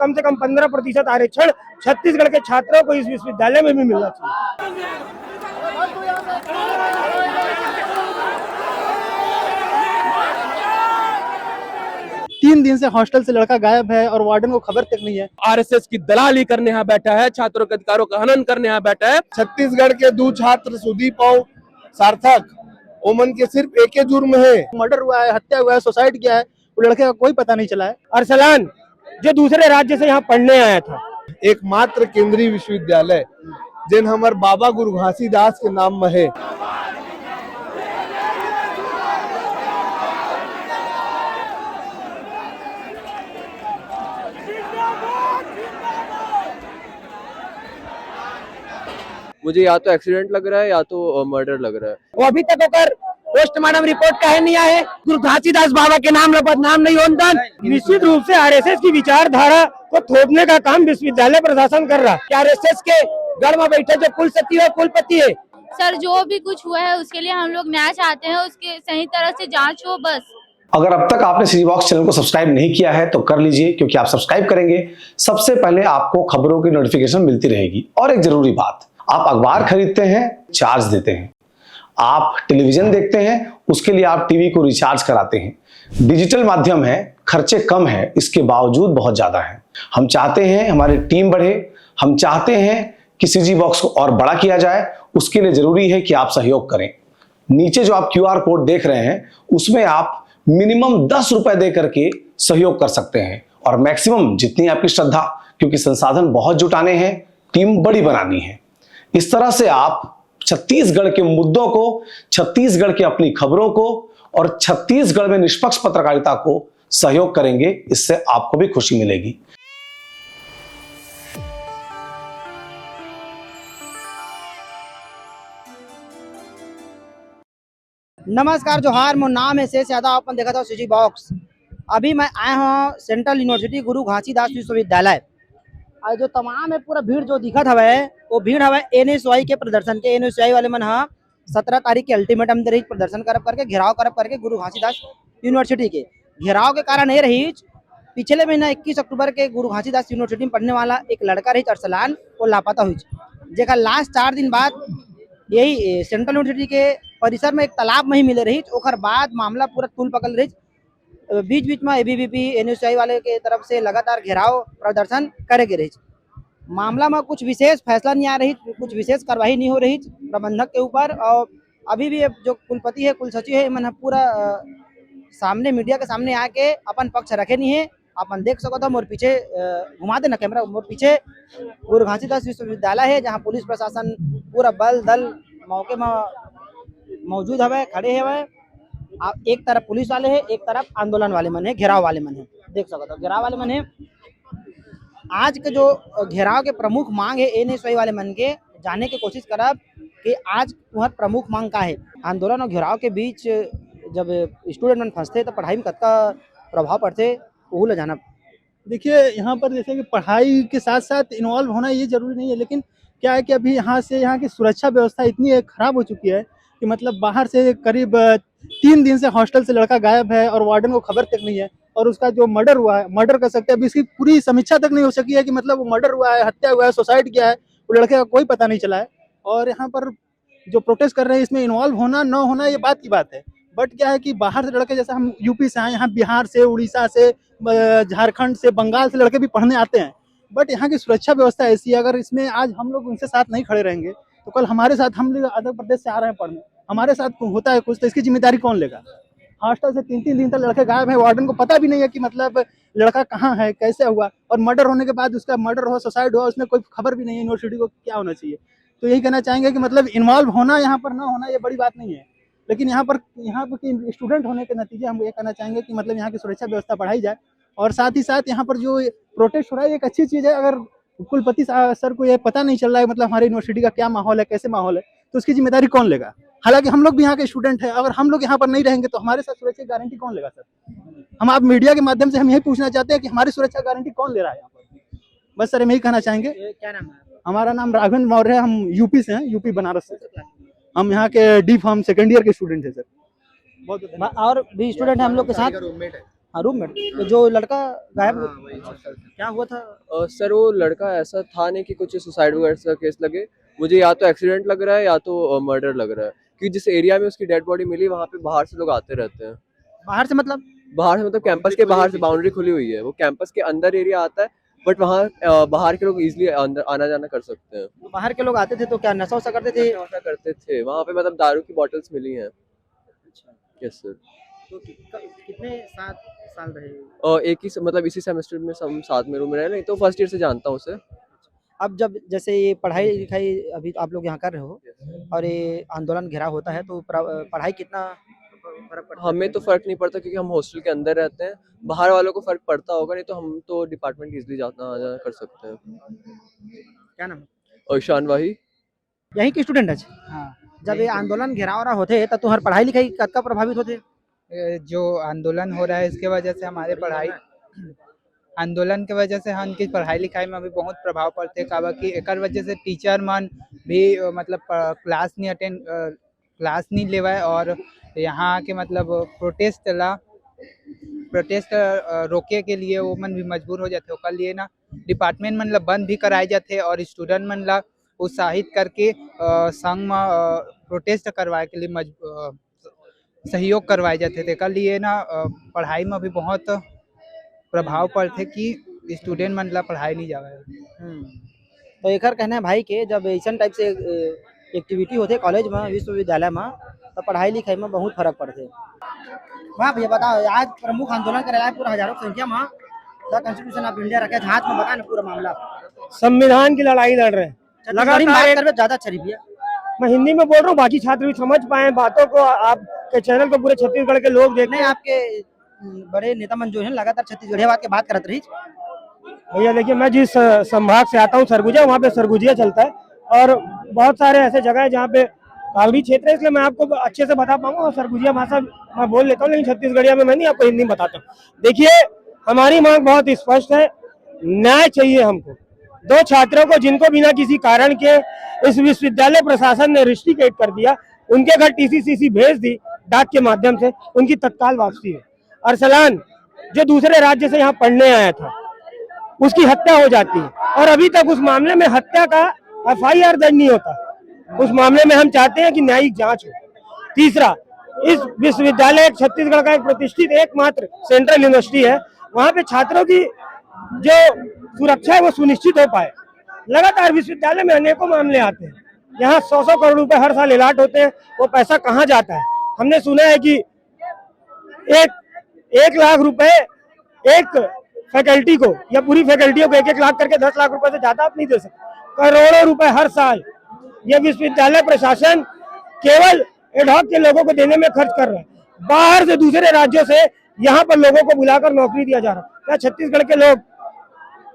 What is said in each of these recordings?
कम से कम 15% आरक्षण छत्तीसगढ़ के छात्रों को इस विश्वविद्यालय में भी मिलना चाहिए। 3 दिन से हॉस्टल से लड़का गायब है और वार्डन को खबर तक नहीं है। आरएसएस की दलाली करने यहाँ बैठा है, छात्रों के अधिकारों का हनन करने यहाँ बैठा है। छत्तीसगढ़ के 2 छात्र सुदीप और सार्थक ओमन के सिर्फ एक ही जुर्म है। मर्डर हुआ है, हत्या हुआ है, सुसाइड किया है, वो लड़के का कोई पता नहीं चला है। अरसलान जो दूसरे राज्य से यहाँ पढ़ने आया था, एकमात्र केंद्रीय विश्वविद्यालय जिन हमार बाबा गुरु घासीदास के नाम में है। मुझे या तो एक्सीडेंट लग रहा है या तो मर्डर लग रहा है। वो अभी तक होकर पोस्टमार्टम रिपोर्ट का है नहीं आए। गुरु घासीदास बाबा के नाम बदनाम नहीं होता। निश्चित रूप से आरएसएस की विचारधारा को थोपने का काम विश्वविद्यालय प्रशासन कर रहा है। आरएसएस के गढ़ में बैठे जो कुलसचिव है, कुलपति है। सर जो भी कुछ हुआ है उसके लिए हम लोग न्याय चाहते हैं, उसके सही तरह से जांच हो बस। अगर अब तक आपने सिटी बॉक्स चैनल को सब्सक्राइब नहीं किया है तो कर लीजिए, क्योंकि आप सब्सक्राइब करेंगे सबसे पहले आपको खबरों की नोटिफिकेशन मिलती रहेगी। और एक जरूरी बात, आप अखबार खरीदते हैं, चार्ज देते हैं, आप टेलीविजन देखते हैं, उसके लिए आप टीवी को रिचार्ज कराते हैं। डिजिटल माध्यम है, खर्चे कम है, इसके बावजूद बहुत ज्यादा है। हम चाहते हैं हमारी टीम बढ़े, हम चाहते हैं कि सीजी बॉक्स को और बड़ा किया जाए। उसके लिए जरूरी है कि आप सहयोग करें। नीचे जो आप QR कोड देख रहे हैं उसमें आप मिनिमम 10 रुपए दे करके सहयोग कर सकते हैं, और मैक्सिमम जितनी आपकी श्रद्धा, क्योंकि संसाधन बहुत जुटाने हैं, टीम बड़ी बनानी है। इस तरह से आप छत्तीसगढ़ के मुद्दों को, छत्तीसगढ़ की अपनी खबरों को और छत्तीसगढ़ में निष्पक्ष पत्रकारिता को सहयोग करेंगे। इससे आपको भी खुशी मिलेगी। नमस्कार, जोहार। मोर नाम है शेष यादव। अपन देखा था सीजी बॉक्स। अभी मैं आया हूँ सेंट्रल यूनिवर्सिटी गुरु घासीदास विश्वविद्यालय। और जो तमाम है पूरा भीड़ जो दिखत हवे वो भीड़ हवे NSY के प्रदर्शन के। NSY वाले मन 17 तारीख के अल्टीमेटम दे रही प्रदर्शन करब करके, घेराव करब करके गुरु घासीदास यूनिवर्सिटी के। घेराव के कारण ये रही, पिछले महीना 21 अक्टूबर के गुरु घासीदास यूनिवर्सिटी में पढ़ने वाला एक लड़का रही अरसलान, वो लापता हुई, जेका लास्ट 4 दिन बाद यही सेंट्रल यूनिवर्सिटी के परिसर में एक तालाब में ही मिले रही। ओकर बाद मामला पूरा तूल पकड़ रही। बीच बीच में ABVP NSY वाले के तरफ से लगातार घेराव प्रदर्शन करे के रही। मामला में कुछ विशेष फैसला नहीं आ रही, कुछ विशेष कार्रवाई नहीं हो रही प्रबंधक के ऊपर। और अभी भी जो कुलपति है, कुलसचिव है, मन पूरा सामने मीडिया के सामने आके अपन पक्ष रखे नहीं है। अपन देख सको तो मोर पीछे घुमा देना कैमरा, मोर पीछे गुरु घासीदास विश्वविद्यालय है, जहाँ पुलिस प्रशासन पूरा बल दल मौके में मौजूद है, खड़े है। आप एक तरफ पुलिस वाले हैं, एक तरफ आंदोलन वाले मन है, घेराव वाले मन है। देख सको तो घेराव वाले मन है। आज के जो घेराव के प्रमुख मांग है NSY वाले मन के, जाने की कोशिश करब कि आज तुम्हार प्रमुख मांग का है। आंदोलन और घेराव के बीच जब स्टूडेंट मन फंसते तो पढ़ाई में कतका प्रभाव पड़ते, वो ले जाना। देखिए, यहाँ पर जैसे कि पढ़ाई के साथ साथ इन्वॉल्व होना ये जरूरी नहीं है, लेकिन क्या है कि अभी यहाँ की सुरक्षा व्यवस्था इतनी खराब हो चुकी है कि मतलब बाहर से करीब 3 दिन से हॉस्टल से लड़का गायब है और वार्डन को खबर तक नहीं है। और उसका जो मर्डर हुआ है, मर्डर कर सकते हैं, अभी इसकी पूरी समीक्षा तक नहीं हो सकी है कि मतलब वो मर्डर हुआ है, हत्या हुआ है, सुसाइड किया है, वो लड़के का कोई पता नहीं चला है। और यहाँ पर जो प्रोटेस्ट कर रहे हैं, इसमें इन्वॉल्व होना न होना ये बात की बात है। बट क्या है कि बाहर से लड़के, जैसे हम यूपी से आए, यहाँ बिहार से, उड़ीसा से, झारखंड से, बंगाल से लड़के भी पढ़ने आते हैं। बट यहाँ की सुरक्षा व्यवस्था ऐसी है, अगर इसमें आज हम लोग उनसे साथ नहीं खड़े रहेंगे तो कल हमारे साथ, हम लोग आंध्र प्रदेश से आ रहे हैं पढ़ने, हमारे साथ होता है कुछ, तो इसकी जिम्मेदारी कौन लेगा? हॉस्टल से 3-3 दिन तक लड़के गायब है, वार्डन को पता भी नहीं है कि मतलब लड़का कहाँ है, कैसे हुआ। और मर्डर होने के बाद उसका मर्डर हुआ, सुसाइड हुआ, उसमें कोई खबर भी नहीं है। यूनिवर्सिटी को क्या होना चाहिए? तो यही कहना चाहेंगे कि मतलब इन्वॉल्व होना, यहाँ पर ना होना ये बड़ी बात नहीं है, लेकिन यहाँ पर स्टूडेंट होने के नतीजे हम ये कहना चाहेंगे कि मतलब यहाँ की सुरक्षा व्यवस्था बढ़ाई जाए। और साथ ही साथ यहाँ पर जो प्रोटेस्ट हो रहा है एक अच्छी चीज़ है। अगर कुलपति सर को ये पता नहीं चल रहा है मतलब हमारी यूनिवर्सिटी का क्या माहौल है, कैसे माहौल है, तो उसकी जिम्मेदारी कौन लेगा? हालांकि हम लोग भी यहाँ के स्टूडेंट हैं, अगर हम लोग यहाँ पर नहीं रहेंगे तो हमारे साथ सुरक्षा की गारंटी कौन लेगा? सर, हम आप मीडिया के माध्यम से हम यही पूछना चाहते हैं कि हमारी सुरक्षा गारंटी कौन ले रहा है यहाँ पर? बस सर, हम यही कहना चाहेंगे। क्या नाम है? हमारा नाम राघवेंद्र मौर्य है, हम यूपी से हैं, यूपी बनारस से। हम यहाँ के D Pharm सेकेंड ईयर के स्टूडेंट है सर। और भी स्टूडेंट है हम लोग के साथ। हाँ रूममेट। तो जो लड़का गायब क्या हुआ था? सर वो लड़का ऐसा था नहीं कि कुछ सुसाइड वगैरह का केस लगे, मुझे या तो एक्सीडेंट लग रहा है या तो मर्डर लग रहा है, क्योंकि जिस एरिया में उसकी डेड बॉडी मिली वहाँ पे बाहर से लोग आते रहते हैं। बाहर से मतलब? बाहर से मतलब कैंपस के बाहर से बाउंड्री खुली हुई है, वो कैंपस के अंदर एरिया आता है, बट वहाँ बाहर के लोग इजीली अंदर आना जाना कर सकते हैं। बाहर के लोग आते थे तो क्या नशा वशा करते थे? ऐसा करते थे वहाँ पे, मतलब दारू की बॉटल्स मिली हैं। Yes sir. तो कितने साल रहे? और एक ही मतलब इसी सेमेस्टर में हम साथ में रूम रहे, नहीं तो फर्स्ट ईयर से जानता हूँ उसे। अब जब जैसे ये पढ़ाई लिखाई अभी आप लोग यहाँ कर रहे हो और ये आंदोलन घेराव होता है तो पढ़ाई कितना फर्क पड़ता है? हमें तो फर्क नहीं पड़ता क्योंकि हम हॉस्टल के अंदर रहते हैं, बाहर वालों को फर्क पड़ता होगा, नहीं तो हम तो डिपार्टमेंट इजीली जाना आ जाना कर सकते हैं। क्या नाम है? और ईशान वाही। यहीं के स्टूडेंट है? हाँ, जब ये आंदोलन घेराव रहा होते तब तुम्हारी पढ़ाई लिखाई कद का प्रभावित होते? जो आंदोलन हो रहा है इसके वजह से हमारे पढ़ाई आंदोलन के वजह से हमकी पढ़ाई लिखाई में अभी बहुत प्रभाव पड़ते काबा कि एकर वजह से टीचर मन भी मतलब क्लास नहीं लेवाए और यहाँ के मतलब प्रोटेस्ट रोके के लिए वो मन भी मजबूर हो जाते। ओकर लिए ना डिपार्टमेंट मन ला बंद भी कराए जाते और स्टूडेंट मन ला उत्साहित करके संग में प्रोटेस्ट करवाए के लिए सहयोग करवाए जाते थे। एकर लिए ना पढ़ाई में भी बहुत प्रभाव पड़ते कि स्टूडेंट मन ला पढ़ाई नहीं जावे। तो एकर कहना है भाई के जब ऐसा टाइप से एक्टिविटी होते कॉलेज में विश्वविद्यालय में तो पढ़ाई लिखाई में बहुत फर्क पड़ते। वाह भैया बताओ, आज प्रमुख आंदोलन कराया पूरा हजारों की संख्या में द कॉन्स्टिट्यूशन ऑफ इंडिया रखे हाथ में, बता ना पूरा मामला। संविधान की लड़ाई लड़ रहे हैं लगातार। ज्यादा अच्छा भैया मैं हिंदी में बोल रहा हूँ, बाकी छात्र भी समझ पाए बातों को। आपके चैनल को पूरे छत्तीसगढ़ के लोग देखने। आपके बड़े नेता मन जो है लगातार छत्तीसगढ़ बात के बात करते रही। भैया देखिए, मैं जिस संभाग से आता हूँ सरगुजा, वहाँ पे सरगुजिया चलता है और बहुत सारे ऐसे जगह है जहाँ पे कालवी क्षेत्र है, इसलिए मैं आपको अच्छे से बता पाऊंगा। और सरगुजिया भाषा मैं बोल लेता हूँ, लेकिन छत्तीसगढ़िया में मैं नहीं आपको हिंदी में बताता हूँ। देखिए, हमारी मांग बहुत स्पष्ट है, न्याय चाहिए हमको। दो छात्रों को जिनको बिना किसी कारण के इस विश्वविद्यालय प्रशासन ने रिस्ट्रिकेट कर दिया, उनके घर TCCC भेज दी डाक के माध्यम से, उनकी तत्काल वापसी है। अरसलान जो दूसरे राज्य से यहाँ पढ़ने आया था, उसकी हत्या हो जाती है और अभी तक उस मामले में हत्या का FIR दर्ज नहीं होता। उस मामले में हम चाहते हैं कि न्यायिक जांच हो। तीसरा, इस विश्वविद्यालय छत्तीसगढ़ का एक प्रतिष्ठित एकमात्र सेंट्रल यूनिवर्सिटी है, वहाँ पे छात्रों की जो सुरक्षा है वो सुनिश्चित हो पाए। लगातार विश्वविद्यालय में अनेकों मामले आते हैं, यहाँ 100 करोड़ रुपए हर साल अलाट होते हैं, वो पैसा कहाँ जाता है? हमने सुना है कि एक लाख रुपए एक फैकल्टी को या पूरी फैकल्टियों को 1-1 लाख करके 10 लाख रुपए से ज्यादा आप नहीं दे सकते। करोड़ों रुपए हर साल ये विश्वविद्यालय प्रशासन केवल एडहॉक के लोगों को देने में खर्च कर रहा है। बाहर से दूसरे राज्यों से यहाँ पर लोगों को बुलाकर नौकरी दिया जा रहा है। क्या छत्तीसगढ़ के लोग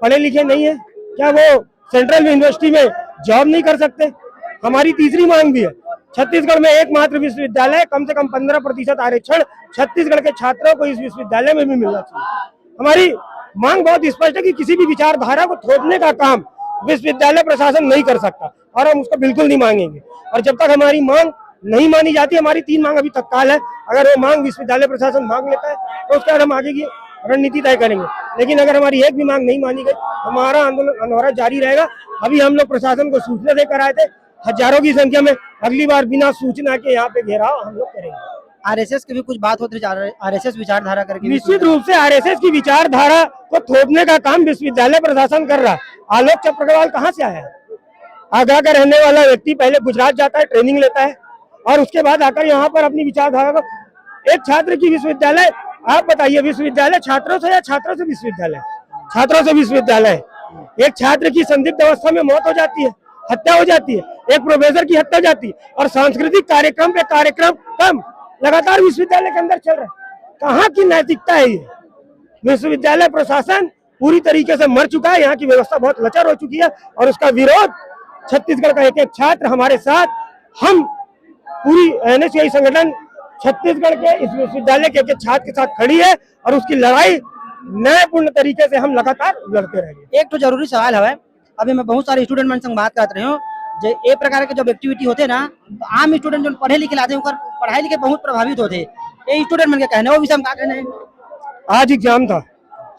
पढ़े लिखे नहीं है? क्या वो सेंट्रल यूनिवर्सिटी में जॉब नहीं कर सकते? हमारी तीसरी मांग भी है, छत्तीसगढ़ में एकमात्र विश्वविद्यालय, कम से कम 15% आरक्षण छत्तीसगढ़ के छात्रों को इस विश्वविद्यालय में भी मिलना चाहिए। हमारी मांग बहुत स्पष्ट है कि किसी भी विचारधारा को थोपने का काम विश्वविद्यालय प्रशासन नहीं कर सकता और हम उसको बिल्कुल नहीं मांगेंगे। और जब तक हमारी मांग नहीं मानी जाती, हमारी 3 मांग अभी तत्काल है, अगर वो मांग विश्वविद्यालय प्रशासन मांग लेता है तो उसके बाद हम आगे की रणनीति तय करेंगे। लेकिन अगर हमारी एक भी मांग नहीं मानी गई, हमारा आंदोलन अनवरत जारी रहेगा। अभी हम लोग प्रशासन को सूचना देकर आए थे, हजारों की संख्या में अगली बार बिना सूचना के यहाँ पे घेराव हम लोग करेंगे। RSS की भी कुछ बात होती है, RSS विचारधारा करके। निश्चित रूप से RSS की विचारधारा को थोपने का काम विश्वविद्यालय प्रशासन कर रहा है। आलोक चक्रवाल कहाँ से आया है? आगरा का रहने वाला व्यक्ति पहले गुजरात जाता है, ट्रेनिंग लेता है और उसके बाद आकर यहाँ पर अपनी विचारधारा को। एक छात्र की विश्वविद्यालय, आप बताइए, विश्वविद्यालय छात्रों से या छात्रों से विश्वविद्यालय? छात्रों से विश्वविद्यालय। एक छात्र की संदिग्ध अवस्था में मौत हो जाती है, हत्या हो जाती है, एक प्रोफेसर की हत्या हो जाती है और सांस्कृतिक कार्यक्रम पे कार्यक्रम कम लगातार विश्वविद्यालय के अंदर चल रहा है। कहाँ की नैतिकता है ये? विश्वविद्यालय प्रशासन पूरी तरीके से मर चुका है, यहाँ की व्यवस्था बहुत लचर हो चुकी है और उसका विरोध छत्तीसगढ़ का एक छात्र हमारे साथ, हम पूरी NSCI संगठन छत्तीसगढ़ के इस विश्वविद्यालय के एक छात्र के साथ खड़ी है और उसकी लड़ाई न्यायपूर्ण तरीके से हम लगातार लड़ते रहेंगे। एक तो जरूरी सवाल है, अभी मैं बहुत सारे स्टूडेंट मन संग बात कर रही हूँ, जो ए प्रकार के जब एक्टिविटी होते ना, तो आम स्टूडेंट जो पढ़े लिखे लाते हैं पढ़ाई लिखे बहुत प्रभावित होते। ये स्टूडेंट मन के कहने वो विषय में क्या कहना है? आज एग्जाम था,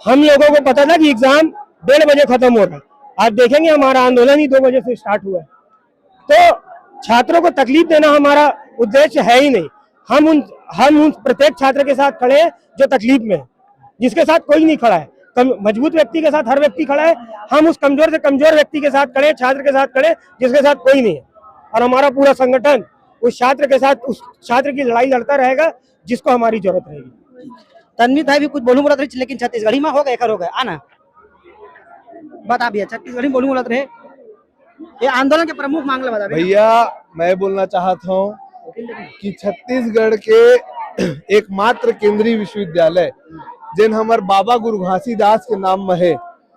हम लोगों को पता था कि एग्जाम 1:30 बजे खत्म हो रहा है। आज देखेंगे हमारा आंदोलन ही 2 बजे से स्टार्ट हुआ है। तो छात्रों को तकलीफ देना हमारा उद्देश्य है ही नहीं। हम उन प्रत्येक छात्र के साथ खड़े हैं जो तकलीफ में है, जिसके साथ कोई नहीं खड़ा है। मजबूत व्यक्ति के साथ हर व्यक्ति खड़ा है, हम उस कमजोर से कमजोर व्यक्ति के साथ खड़े, छात्र के साथ खड़े जिसके साथ कोई नहीं है। और हमारा पूरा संगठन उस छात्र के साथ, उस छात्र की लड़ाई लड़ता रहेगा जिसको हमारी जरूरत रहेगी। तन्वी भाई भी कुछ बोलूं बोलत रही, लेकिन छत्तीसगढ़ी में हो गए कर हो गए आना बता भैया, छत्तीसगढ़ी में बोलूं बोलत रहे। ये आंदोलन के प्रमुख मांगला बता भैया। मैं बोलना चाहता हूँ कि छत्तीसगढ़ के एकमात्र केंद्रीय विश्वविद्यालय जिन हमार बाबा गुरु घासीदास के नाम में है,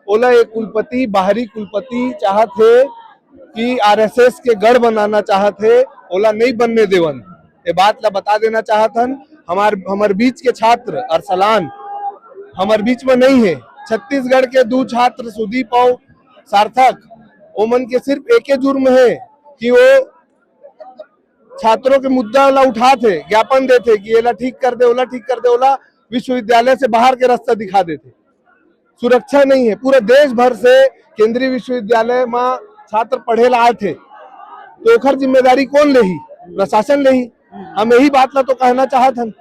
ओला एक कुलपति, बाहरी कुलपति चाहत है कि आरएसएस के गढ़ बनाना चाहत है, ओला नहीं बनने देवन। ये बात ला बता देना चाहतन। हमार बीच के छात्र अरसलान हमार बीच में नहीं है। छत्तीसगढ़ के 2 छात्र सुदीप और सार्थक, ओमन के सिर्फ एक ही जुर्म है कि वो छात्रों के मुद्दा ला उठाते, ज्ञापन देते कि एला ठीक कर दे, ओला ठीक कर दे, ओला विश्वविद्यालय से बाहर के रास्ता दिखा देते। सुरक्षा नहीं है। पूरे देश भर से केंद्रीय विश्वविद्यालय में छात्र पढ़े ला आए थे, तो ओखर जिम्मेदारी कौन लेही? प्रशासन लेही। हम यही बात ला तो कहना चाहत हन।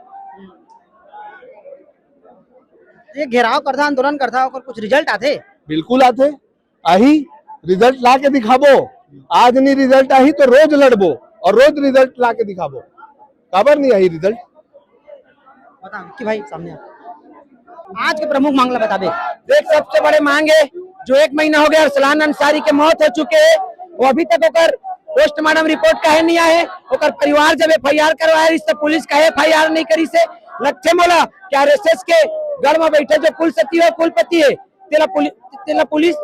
ये घेराव करता, आंदोलन करता और कुछ रिजल्ट आते? बिल्कुल आते, आही रिजल्ट ला के दिखाबो। आज नहीं रिजल्ट आही तो रोज लड़बो और रोज रिजल्ट ला के दिखाबो। खबर नहीं आई रिजल्ट। बता कि भाई सामने आज के प्रमुख मांगला बताबे। देख, सबसे बड़े मांगे जो 1 महीना हो गया अरसलान अंसारी के मौत हो चुके हैं, वो अभी तक ओकर पोस्टमार्टम रिपोर्ट काहे नहीं आए। ओकर परिवार जब FIR करवाए इससे पुलिस काहे FIR नहीं करी से लक्ष्य मोला कि आरएसएस के गढ़ में बैठे जो कुल सचिव है, कुलपति है, तेला पुलिस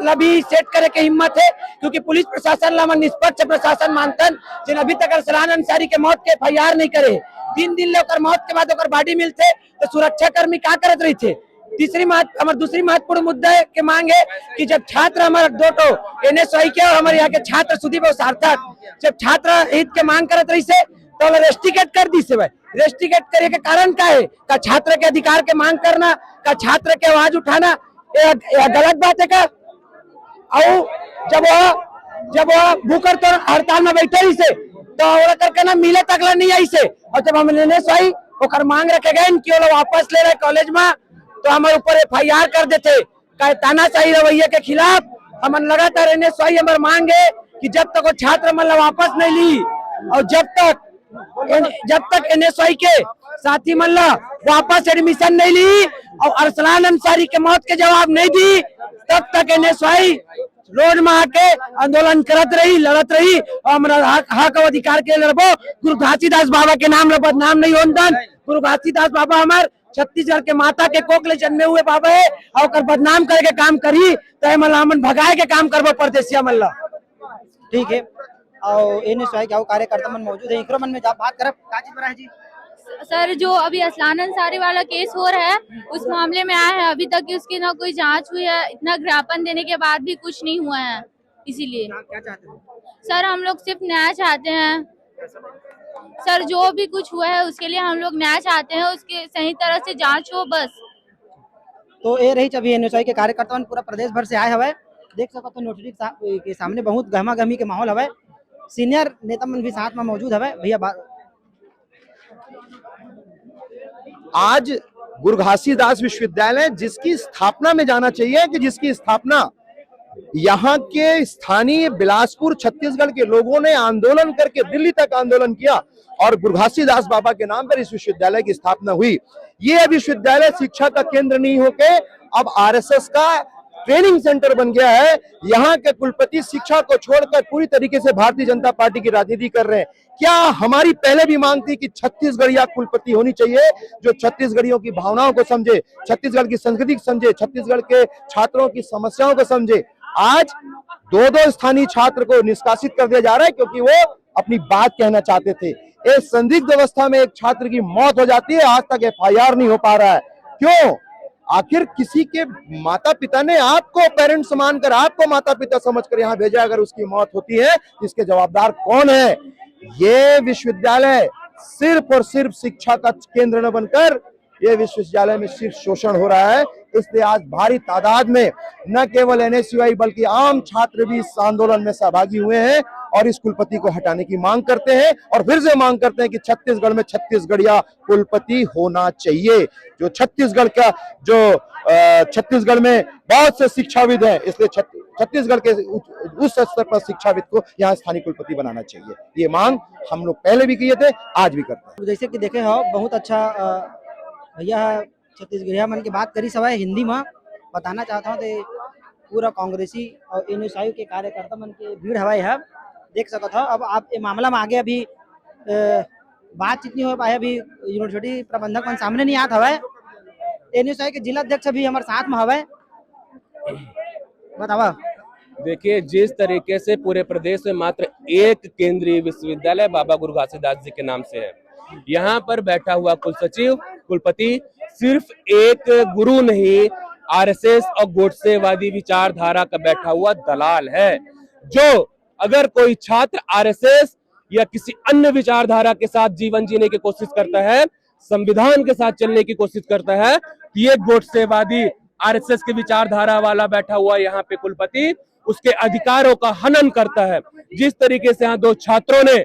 ला भी सेट करे के हिम्मत है, क्योंकि पुलिस प्रशासन ला निष्पक्ष प्रशासन मानतन जिन अभी तक अरसलान अंसारी के मौत के FIR नहीं करे। 3 दिन ले ओकर मौत के बाद ओकर बॉडी मिलते तो सुरक्षा कर्मी क्या करत रही थे। दूसरी महत्वपूर्ण मुद्दा के मांग है कि जब छात्र हमारे 2 NSY के और हमारे यहाँ के छात्र सुदीप और सार्थक जब छात्र हित के मांग करत रही से तो रेस्ट्रिकेट कर दी से। भाई रेस्ट्रिकेट करे के कारण क्या है? का छात्र के अधिकार के मांग करना, का छात्र के आवाज उठाना, यह गलत बात है का? और जब वो भूखर तो हड़ताल में बैठे ही से तो ओला करके ना मिले तकला नहीं आई से। और जब हम NSY ओकर मांग रखे गए कि वो वापस ले रहे कॉलेज में, तो हमारे ऊपर FIR कर देते। तानाशाही रवैये के खिलाफ हमन लगातार NSY हमारे मांग है कि जब तक वो छात्र मतलब वापस नहीं ली और जब तक NSY के साथी मतलब वापस एडमिशन नहीं ली और अरसलान अंसारी के मौत के जवाब नहीं दी, तब तक NSY रोड में आके आंदोलन करत रही, लड़त रही और हमारा हक और अधिकार के लड़बो। गुरु घासीदास बाबा के नाम बदनाम नहीं होन। गुरु घासीदास बाबा हमारे छत्तीसगढ़ के माता के कोखले जन्मे हुए बाबा है और काम करे के काम करी तो हमन भगाए के काम करबो परदेसिया मल्ला। ठीक है। और NSY के कार्यकर्ता मन मौजूद है, इकरो मन में जब बात करब का चीज बना है जी? सर, जो अभी अरसलान अंसारी वाला केस हो रहा है उस मामले में आया है, अभी तक उसकी ना कोई जांच हुई है। इतना ज्ञापन देने के बाद भी कुछ नहीं हुआ है। इसीलिए क्या चाहते हैं सर, हम लोग सिर्फ न्याय चाहते हैं। सर, जो भी कुछ हुआ है उसके लिए हम लोग न्याय चाहते हैं, उसके सही तरह से जांच हो बस। तो ये रही अभी NSY के कार्यकर्ता पूरा प्रदेश भर से आए हवे। देख सको तो नोटरी के सामने बहुत गहमा गहमी के माहौल हवे। सीनियर नेता मन भी साथ में मौजूद हवे। भैया आज गुरु घासीदास विश्वविद्यालय जिसकी स्थापना में जाना चाहिए कि जिसकी स्थापना यहाँ के स्थानीय बिलासपुर छत्तीसगढ़ के लोगों ने आंदोलन करके दिल्ली तक आंदोलन किया और गुरु घासीदास बाबा के नाम पर इस विश्वविद्यालय की स्थापना हुई। ये विश्वविद्यालय शिक्षा का केंद्र नहीं होके अब आरएसएस का ट्रेनिंग सेंटर बन गया है। यहाँ के कुलपति शिक्षा को छोड़कर पूरी तरीके से भारतीय जनता पार्टी की राजनीति कर रहे हैं। क्या हमारी पहले भी मांग थी कि छत्तीसगढ़िया कुलपति होनी चाहिए जो छत्तीसगढ़ियों की भावनाओं को समझे, छत्तीसगढ़ की संस्कृति को समझे, छत्तीसगढ़ के छात्रों की समस्याओं को समझे। आज 2 स्थानीय छात्र को निष्कासित कर दिया जा रहा है क्योंकि वो अपनी बात कहना चाहते थे। एक संदिग्ध अवस्था में एक छात्र की मौत हो जाती है, आज तक FIR नहीं हो पा रहा है। क्यों? आखिर किसी के माता पिता ने आपको पेरेंट्स मानकर, आपको माता पिता समझकर यहाँ भेजा, अगर उसकी मौत होती है इसके जवाबदार कौन है? ये विश्वविद्यालय सिर्फ और सिर्फ शिक्षा का केंद्र न बनकर ये विश्वविद्यालय में सिर्फ शोषण हो रहा है। इसलिए आज भारी तादाद में न केवल एनएसयूआई बल्कि आम छात्र भी इस आंदोलन में सहभागी हुए हैं और इस कुलपति को हटाने की मांग करते हैं और फिर से मांग करते हैं कि छत्तीसगढ़ में छत्तीसगढ़िया कुलपति होना चाहिए। जो छत्तीसगढ़ का जो छत्तीसगढ़ में बहुत से शिक्षाविद हैं, इसलिए छत्तीसगढ़ के उस स्तर पर शिक्षाविद को यहाँ स्थानीय कुलपति बनाना चाहिए। ये मांग हम लोग पहले भी किए थे, आज भी करते हैं। जैसे कि देखे हो बहुत अच्छा भैया छत्तीसगढ़िया मन की बात करी सवाई हिंदी में बताना चाहता हूँ तो पूरा कांग्रेसी और एनएसयूआई के कार्यकर्ता मन के भीड़ हवाई है देख सकते हो। अब आप ये मामला में आगे अभी बातचीत नहीं हो पाए, अभी यूनिवर्सिटी प्रबंधक मन सामने नहीं आता हवा। एनएसयूआई के जिला अध्यक्ष भी हमारे साथ में हवा, बतावा। देखिए, जिस तरीके से पूरे प्रदेश में मात्र एक केंद्रीय विश्वविद्यालय बाबा गुरु घासीदास जी के नाम से है, यहाँ पर बैठा हुआ कुल सचिव कुलपति सिर्फ एक गुरु नहीं, आरएसएस और गोडसेवादी विचारधारा का बैठा हुआ दलाल है। जो अगर कोई छात्र आरएसएस या किसी अन्य विचारधारा के साथ जीवन जीने की कोशिश करता है, संविधान के साथ चलने की कोशिश करता है, ये गोडसेवादी आरएसएस की विचारधारा वाला बैठा हुआ यहाँ पे कुलपति उसके अधिकारों का हनन करता है। जिस तरीके से यहाँ दो छात्रों ने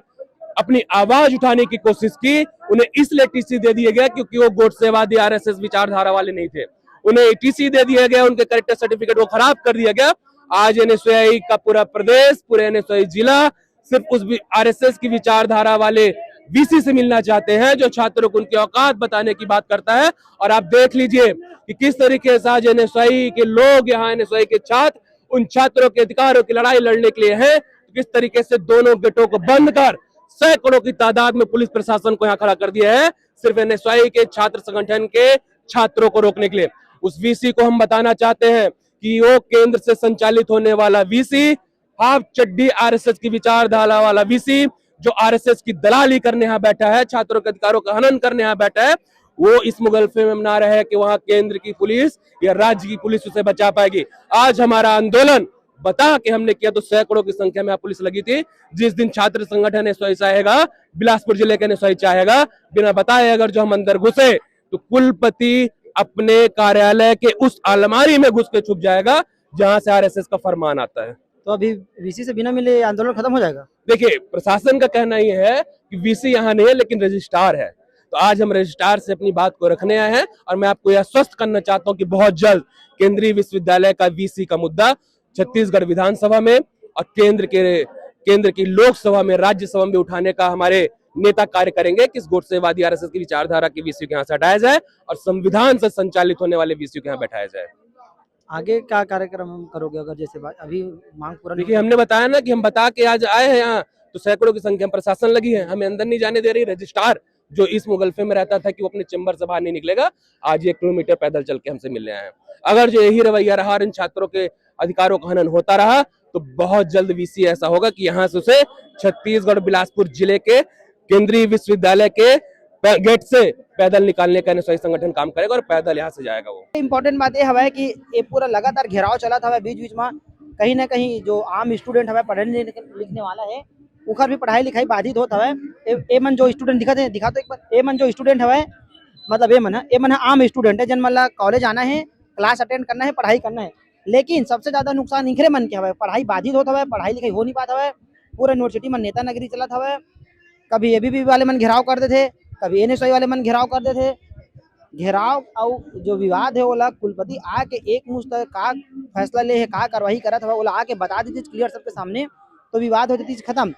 अपनी आवाज उठाने की कोशिश की, उन्हें इसलिए टीसी दे दिया गया क्योंकि वो गोडसेवादी आरएसएस विचारधारा वाले नहीं थे। उन्हें टीसी दे दिया गया, उनके कैरेक्टर सर्टिफिकेट वो खराब कर दिया गया। आज एनएसयूआई का पूरा प्रदेश, पूरे एनएसयूआई जिला सिर्फ उस आरएसएस की विचारधारा वाले वीसी से मिलना चाहते हैं, जो छात्रों को उनकी औकात बताने की बात करता है। और आप देख लीजिए कि किस तरीके से आज एनएसयूआई के लोग, यहाँ एनएसयूआई के छात्र उन छात्रों के अधिकारों की लड़ाई लड़ने के लिए हैं। किस तरीके से दोनों गेटों को बंद कर सैकड़ों की तादाद में पुलिस प्रशासन को यहाँ खड़ा कर दिया है, सिर्फ एनएसयूआई के छात्र संगठन के छात्रों को रोकने के लिए। उस वीसी को हम बताना चाहते हैं कि वो केंद्र से संचालित होने वाला वीसी, हाफ चड्डी आरएसएस की विचारधारा वाला वीसी, जो आरएसएस की दलाली करने यहाँ बैठा है, छात्रों के अधिकारों का हनन करने यहाँ बैठा है, वो इस मुगलफे में मना रहा है कि वहां केंद्र की पुलिस या राज्य की पुलिस उसे बचा पाएगी। आज हमारा आंदोलन बता के हमने किया तो सैकड़ों की संख्या में पुलिस लगी थी। जिस दिन छात्र संगठन एनएसयूआई चाहेगा, बिलासपुर जिले के एनएसयूआई चाहेगा, बिना बताए अगर जो हम अंदर घुसे तो कुलपति अपने कार्यालय के उस अलमारी में घुस के छुप जाएगा जहां से आरएसएस का फरमान आता है। तो अभी वीसी से बिना मिले आंदोलन खत्म हो जाएगा? देखिए, प्रशासन का कहना यह है कि वीसी यहाँ नहीं है लेकिन रजिस्ट्रार है। तो आज हम रजिस्ट्रार से अपनी बात को रखने आए हैं और मैं आपको यह आश्वस्त करना चाहता हूं कि बहुत जल्द केंद्रीय विश्वविद्यालय का वीसी का मुद्दा छत्तीसगढ़ विधानसभा में और केंद्र की लोकसभा में, राज्यसभा में उठाने का हमारे नेता कार्य करेंगे कि इस गोडसेवादी आरएसएस की विचारधारा के वीसी को यहाँ से हटाया जाए और संविधान से संचालित होने वाले वीसी को यहाँ बैठाया जाए। आगे क्या कार्यक्रम हम करोगे अगर जैसे अभी मांग पूरा? देखिए, हमने बताया ना कि हम बता के आज आए हैं यहाँ, तो सैकड़ों की संख्या में प्रशासन लगी है, हमें अंदर नहीं जाने दे रही। रजिस्ट्रार जो इस मुगलफे में रहता था कि वो अपने चैम्बर से बाहर नहीं निकलेगा, आज 1 किलोमीटर पैदल चल के हमसे मिलने आए हैं। अगर जो यही रवैया रहा और इन छात्रों के अधिकारों का हनन होता रहा तो बहुत जल्द वीसी ऐसा होगा कि यहाँ से उसे छत्तीसगढ़ बिलासपुर जिले के केंद्रीय विश्वविद्यालय के गेट से पैदल निकालने का एनएसयूआई संगठन काम करेगा और पैदल यहाँ से जाएगा। वो इम्पोर्टेंट बात यह है कि ये पूरा लगातार घेराव चला था बीच बीच में, कहीं ना कहीं जो आम स्टूडेंट है पढ़ने लिखने वाला है उनका भी पढ़ाई लिखाई बाधित होता है। ए मन जो स्टूडेंट दिखा तो एक बार ए मन जो स्टूडेंट है मतलब ए मन है आम स्टूडेंट है, जन मतलब कॉलेज आना है, क्लास अटेंड करना है, पढ़ाई करना है। लेकिन सबसे ज्यादा नुकसान इनके मन के हवा, पढ़ाई बाधित होता है, पढ़ाई लिखाई हो नहीं पाता है। पूरा यूनिवर्सिटी में नेता नगरी चला था, कभी एबीवी वाले मन घेराव करते थे, कभी एनएसयूआई वाले मन घेराव करते थे। घेराव और जो विवाद है वो कुलपति आके एक मुश्त का फैसला ले है, का कार्रवाई करा था, वो आके बता दी थी क्लियर सबके सामने, तो विवाद होती थी खत्म।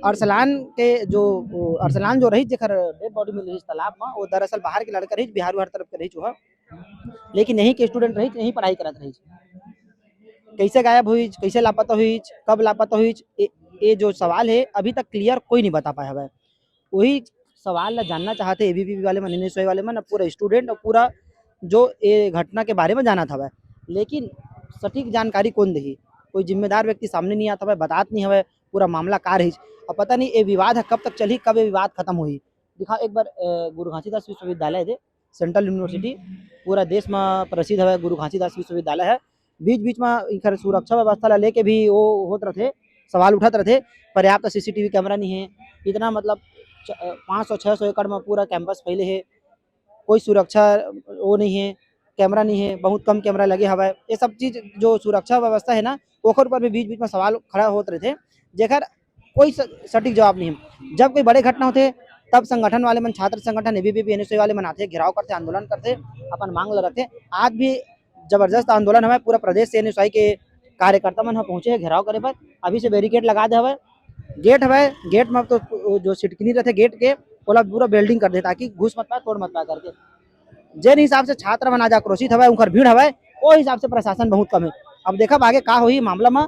अरसलान जो रही जेकर डेड बॉडी मिल रही तालाब में, वो दरअसल बाहर के लड़का रही, बिहार हर तरफ के रही जो है, लेकिन यहीं के स्टूडेंट रही, यहीं पढ़ाई करत रही। कैसे गायब हुई, कैसे लापता हुई, कब लापता हुई, ये जो सवाल है अभी तक क्लियर कोई नहीं बता पाया है। वही सवाल जानना चाहते एबीवी वाले मन, एनएसयूआई वाले मन, पूरा स्टूडेंट और पूरा जो ये घटना के बारे में जाना था, लेकिन सटीक जानकारी कौन देगी? कोई जिम्मेदार व्यक्ति सामने नहीं आता है, बतात नहीं है पूरा मामला कार है। और पता नहीं ये विवाद है कब तक चली, कब ये विवाद खत्म हुई। दिखा एक बार गुरु घासीदास विश्वविद्यालय थे, सेंट्रल यूनिवर्सिटी, पूरा देश में प्रसिद्ध है गुरु घासीदास विश्वविद्यालय है। बीच बीच में इनकर सुरक्षा व्यवस्था ला लेके भी वो होते रहे, सवाल उठाते रहे। पर्याप्त सीसीटीवी कैमरा नहीं है, इतना मतलब 500-600 एकड़ में पूरा कैंपस फैले है, कोई सुरक्षा वो नहीं है, कैमरा नहीं है, बहुत कम कैमरा लगे हवा है। ये सब चीज जो सुरक्षा व्यवस्था है ना, ओकर पर भी बीच बीच में सवाल खड़ा होते रहे थे, जेकर कोई सटीक जवाब नहीं है। जब कोई बड़े घटना होते तब संगठन वाले मन, छात्र संगठन, एबीवीपी, एनएसयू वाले मन आते, घेराव करते, आंदोलन करते, अपन मांग ल रखते। आज भी जबरदस्त आंदोलन हवे, पूरा प्रदेश से एनएसयू के कार्यकर्ता मन पहुंचे है घेराव करे पर। अभी से बैरिकेड लगा दे हवे, गेट हवे, गेट में तो जो सिटकनी रहते गेट के ओला पूरा बिल्डिंग कर दे ताकि घुस मत पाए, तोड़ मत पाए करके। जिन हिसाब से छात्र मन आज आक्रोशित हवे, उनकर भीड़ हवे, वो हिसाब से प्रशासन बहुत कम है। अब देखा आगे का होई मामला में।